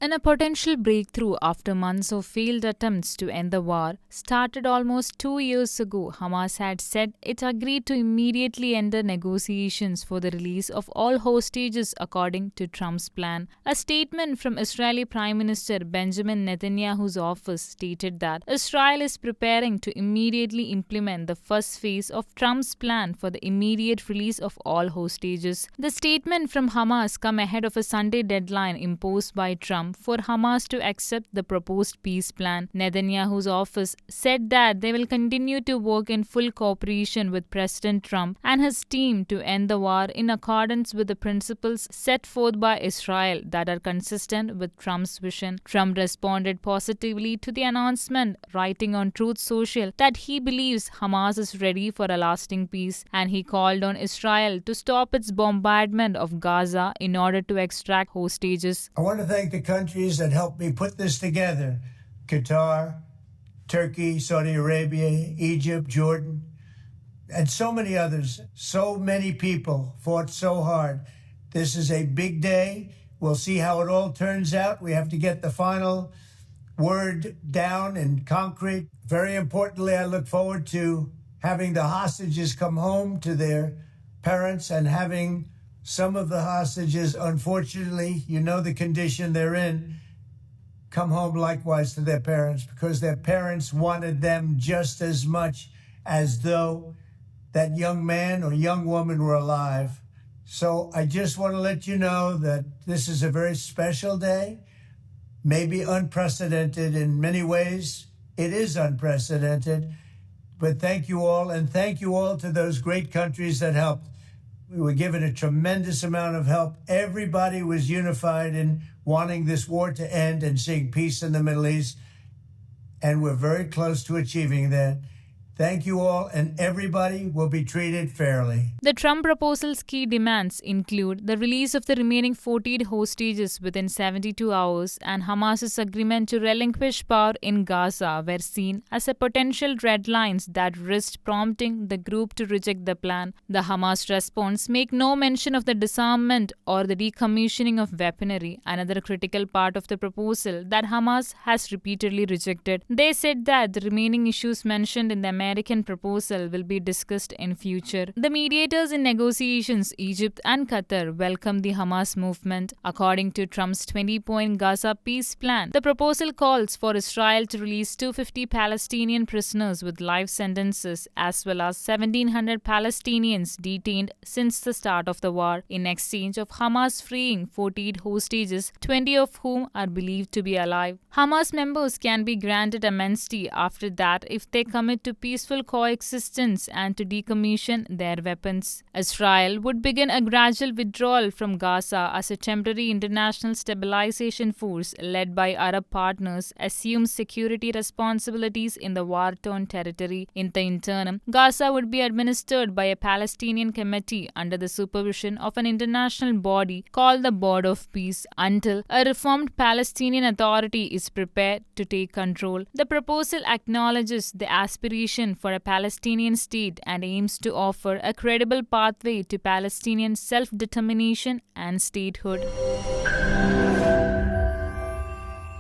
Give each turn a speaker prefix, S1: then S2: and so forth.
S1: In a potential breakthrough after months of failed attempts to end the war, started almost 2 years ago, Hamas had said it agreed to immediately enter negotiations for the release of all hostages according to Trump's plan. A statement from Israeli Prime Minister Benjamin Netanyahu's office stated that Israel is preparing to immediately implement the first phase of Trump's plan for the immediate release of all hostages. The statement from Hamas come ahead of a Sunday deadline imposed by Trump for Hamas to accept the proposed peace plan. Netanyahu's office said that they will continue to work in full cooperation with President Trump and his team to end the war in accordance with the principles set forth by Israel that are consistent with Trump's vision. Trump responded positively to the announcement, writing on Truth Social that he believes Hamas is ready for a lasting peace, and he called on Israel to stop its bombardment of Gaza in order to extract hostages.
S2: I want to thank the countries that helped me put this together: Qatar, Turkey, Saudi Arabia, Egypt, Jordan, and so many others. So many people fought so hard. This is a big day. We'll see how it all turns out. We have to get the final word down in concrete. Very importantly, I look forward to having the hostages come home to their parents and having some of the hostages, unfortunately, you know the condition they're in, come home likewise to their parents, because their parents wanted them just as much as though that young man or young woman were alive. So I just want to let you know that this is a very special day, maybe unprecedented in many ways. It is unprecedented, but thank you all, and thank you all to those great countries that helped. We were given a tremendous amount of help. Everybody was unified in wanting this war to end and seeing peace in the Middle East. And we're very close to achieving that. Thank you all, and everybody will be treated fairly.
S1: The Trump proposal's key demands include the release of the remaining 48 hostages within 72 hours, and Hamas's agreement to relinquish power in Gaza were seen as a potential red lines that risked prompting the group to reject the plan. The Hamas response make no mention of the disarmament or the decommissioning of weaponry, another critical part of the proposal that Hamas has repeatedly rejected. They said that the remaining issues mentioned in the American proposal will be discussed in future. The mediators in negotiations, Egypt and Qatar, welcomed the Hamas movement. According to Trump's 20-point Gaza peace plan, the proposal calls for Israel to release 250 Palestinian prisoners with life sentences, as well as 1,700 Palestinians detained since the start of the war, in exchange of Hamas freeing 48 hostages, 20 of whom are believed to be alive. Hamas members can be granted amnesty after that if they commit to peaceful coexistence and to decommission their weapons. Israel would begin a gradual withdrawal from Gaza as a temporary international stabilization force led by Arab partners assumes security responsibilities in the war-torn territory. In the interim, Gaza would be administered by a Palestinian committee under the supervision of an international body called the Board of Peace until a reformed Palestinian Authority is prepared to take control. The proposal acknowledges the aspiration for a Palestinian state and aims to offer a credible pathway to Palestinian self-determination and statehood.